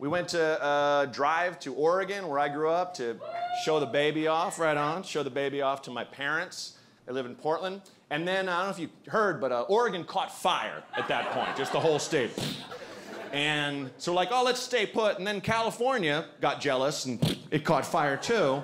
We went to drive to Oregon, where I grew up, to show the baby off, right on, show the baby off to my parents. They live in Portland. And then, I don't know if you heard, but Oregon caught fire at that point, just the whole state. And so like, oh, let's stay put. And then California got jealous and it caught fire too.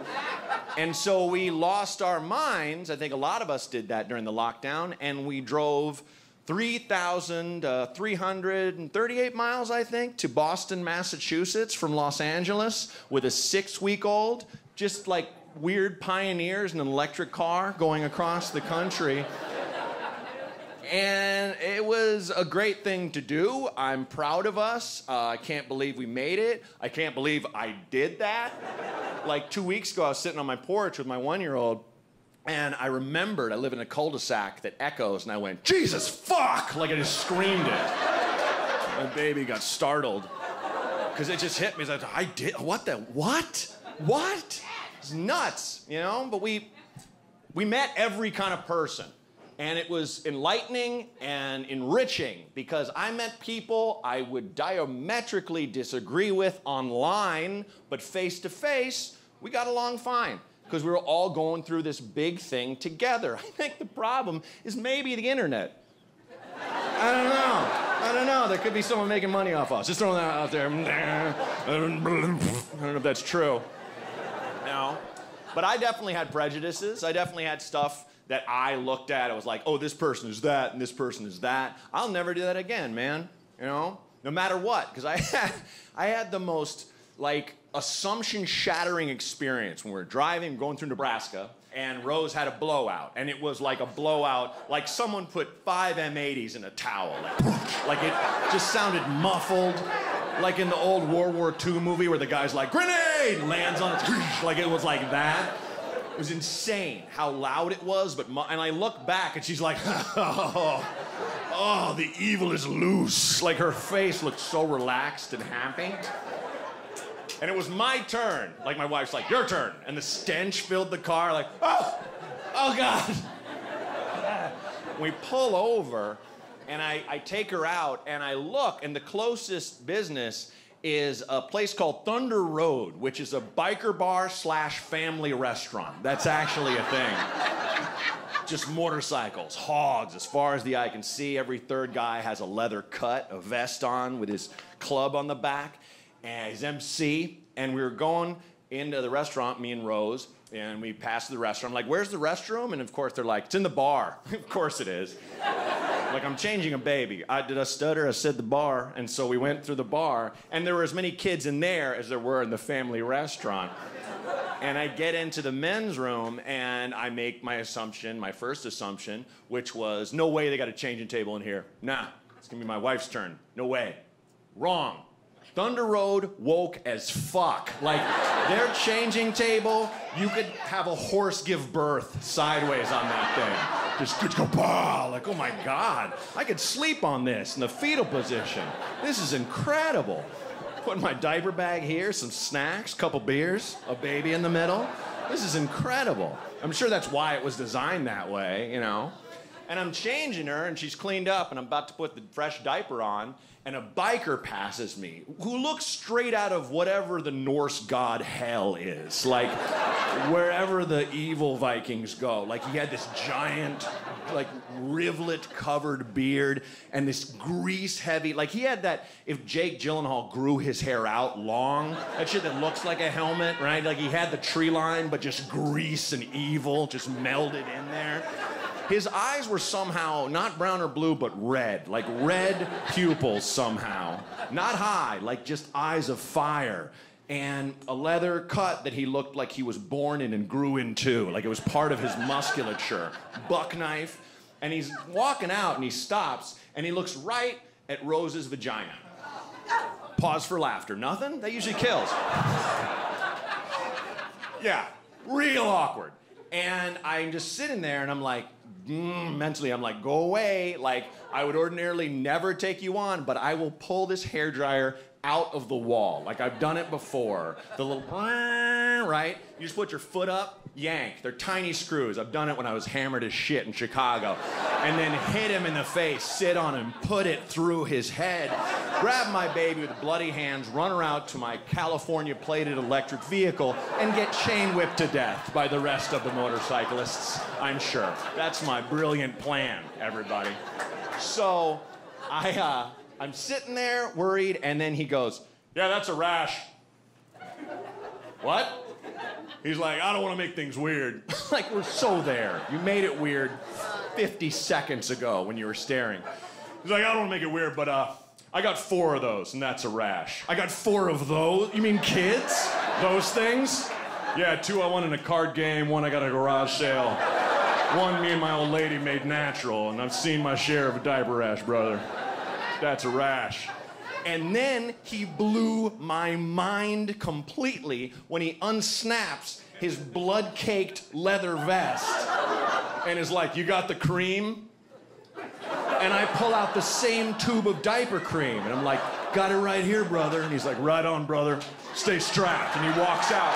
And so we lost our minds. I think a lot of us did that during the lockdown. And we drove 3,338 miles, I think, to Boston, Massachusetts from Los Angeles with a 6-week-old, just like weird pioneers in an electric car going across the country. And it was a great thing to do. I'm proud of us. I can't believe we made it. I can't believe I did that. Like 2 weeks ago, I was sitting on my porch with my 1-year-old, and I remembered I live in a cul-de-sac that echoes, and I went, Jesus, fuck! Like I just screamed it. My baby got startled, because it just hit me. Like, I did, what the, what? What? It's nuts, you know? But we met every kind of person. And it was enlightening and enriching because I met people I would diametrically disagree with online, but face to face, we got along fine because we were all going through this big thing together. I think the problem is maybe the internet. I don't know. There could be someone making money off us. Just throwing that out there. I don't know if that's true. No. But I definitely had prejudices. I definitely had stuff that I looked at. I was like, oh, this person is that, and this person is that. I'll never do that again, man. You know? No matter what. Because I had the most, like, assumption-shattering experience when we were driving, going through Nebraska, and Rose had a blowout. And it was like a blowout, like someone put 5 M80s in a towel. Like it just sounded muffled. Like in the old World War II movie where the guy's like, grenade! Lands on it. Like it was like that. It was insane how loud it was, but and I look back and she's like, oh, the evil is loose. Like her face looked so relaxed and happy. And it was my turn. Like my wife's like, your turn. And the stench filled the car like, oh God. We pull over and I take her out and I look and the closest business is a place called Thunder Road, which is a biker bar / family restaurant. That's actually a thing. Just motorcycles, hogs, as far as the eye can see. Every third guy has a leather cut, a vest on with his club on the back, and he's MC. And we were going into the restaurant, me and Rose, and we passed the restaurant. I'm like, where's the restroom? And of course they're like, it's in the bar. Of course it is. Like, I'm changing a baby. Did I stutter? I said the bar. And so we went through the bar, and there were as many kids in there as there were in the family restaurant. And I get into the men's room, and I make my assumption, my first assumption, which was, no way they got a changing table in here. Nah, it's gonna be my wife's turn. No way. Wrong. Thunder Road woke as fuck. Like, their changing table, you could have a horse give birth sideways on that thing. Just go, bah, like, oh my God, I could sleep on this in the fetal position. This is incredible. Putting my diaper bag here, some snacks, couple beers, a baby in the middle. This is incredible. I'm sure that's why it was designed that way, you know. And I'm changing her, and she's cleaned up, and I'm about to put the fresh diaper on, and a biker passes me who looks straight out of whatever the Norse god Hel is. Like, wherever the evil Vikings go. Like, he had this giant, like, rivulet-covered beard and this grease-heavy... Like, he had that... If Jake Gyllenhaal grew his hair out long, that shit that looks like a helmet, right? Like, he had the tree line, but just grease and evil just melded in there. His eyes were somehow not brown or blue, but red. Like red pupils somehow. Not high, like just eyes of fire. And a leather cut that he looked like he was born in and grew into. Like it was part of his musculature. Buck knife. And he's walking out and he stops and he looks right at Rose's vagina. Pause for laughter. Nothing? That usually kills. Yeah, real awkward. And I'm just sitting there and I'm like, mentally, I'm like, go away. Like, I would ordinarily never take you on, but I will pull this hairdryer out of the wall. Like, I've done it before. The little, right? You just put your foot up, yank. They're tiny screws. I've done it when I was hammered as shit in Chicago. And then hit him in the face, sit on him, put it through his head. grab my baby with bloody hands, run her out to my California-plated electric vehicle, and get chain whipped to death by the rest of the motorcyclists, I'm sure. That's my brilliant plan, everybody. So I'm sitting there worried, and then he goes, "Yeah, that's a rash." What? He's like, "I don't want to make things weird." Like, we're so there. You made it weird 50 seconds ago when you were staring. He's like, "I don't want to make it weird, but I got 4 of those, and that's a rash." "I got 4 of those? You mean kids? Those things?" "Yeah, 2 I won in a card game, 1 I got at a garage sale. 1 me and my old lady made natural, and I've seen my share of a diaper rash, brother. That's a rash." And then he blew my mind completely when he unsnaps his blood-caked leather vest and is like, "You got the cream?" And I pull out the same tube of diaper cream, and I'm like, "Got it right here, brother." And he's like, "Right on, brother. Stay strapped." And he walks out.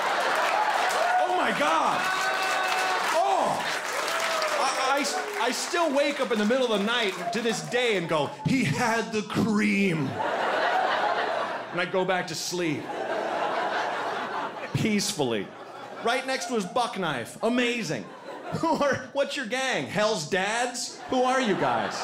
Oh my God. Oh. I still wake up in the middle of the night to this day and go, "He had the cream." And I go back to sleep. Peacefully. Right next to his buck knife. Amazing. What's your gang? Hell's Dads? Who are you guys?